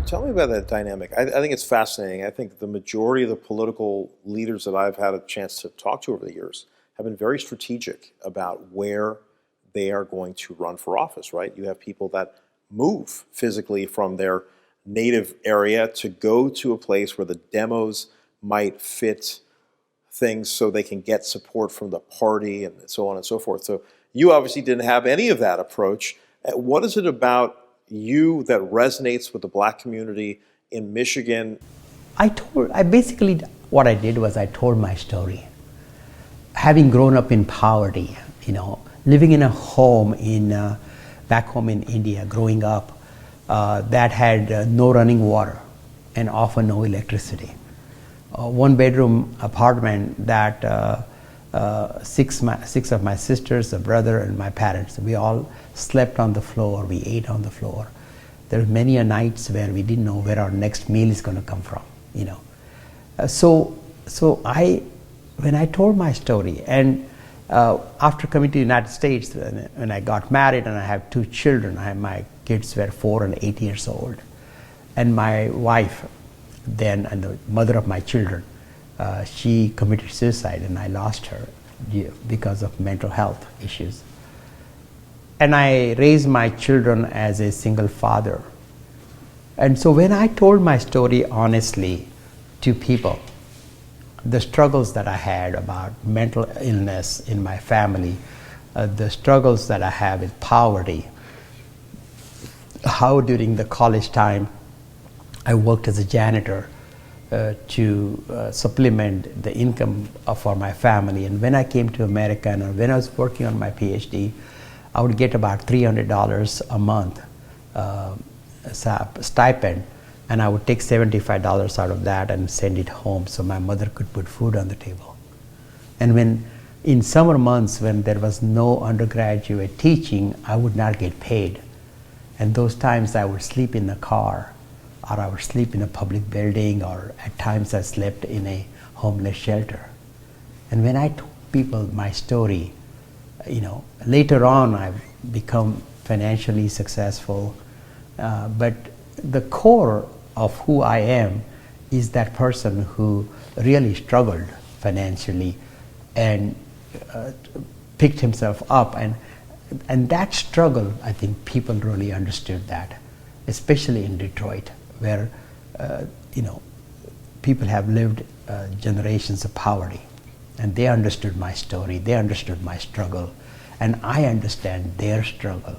Tell me about that dynamic. I think it's fascinating. I think the majority of the political leaders that I've had a chance to talk to over the years have been very strategic about where they are going to run for office, right? You have people that move physically from their native area to go to a place where the demos might fit things so they can get support from the party and so on and so forth. So you obviously didn't have any of that approach. What is it about you that resonates with the black community in Michigan? I basically, what I did was I told my story. Having grown up in poverty, living in a home back home in India, growing up, that had no running water and often no electricity. One bedroom apartment that six of my sisters, a brother, and my parents, we all slept on the floor, we ate on the floor. There were many nights where we didn't know where our next meal is going to come from, when I told my story, and after coming to the United States, when I got married and I have 2 children, my kids were 4 and 8 years old, and my wife then, and the mother of my children, she committed suicide, and I lost her because of mental health issues. And I raised my children as a single father. And so when I told my story honestly to people, the struggles that I had about mental illness in my family, the struggles that I have with poverty, how during the college time I worked as a janitor to supplement the income for my family. And when I came to America and when I was working on my PhD, I would get about $300 a month stipend, and I would take $75 out of that and send it home so my mother could put food on the table. And when in summer months when there was no undergraduate teaching, I would not get paid. And those times I would sleep in the car, or I would sleep in a public building, or at times I slept in a homeless shelter. And when I told people my story, later on I've become financially successful, but the core of who I am is that person who really struggled financially and picked himself up, and that struggle, I think people really understood that, especially in Detroit, where people have lived generations of poverty, and they understood my story, they understood my struggle, and I understand their struggle.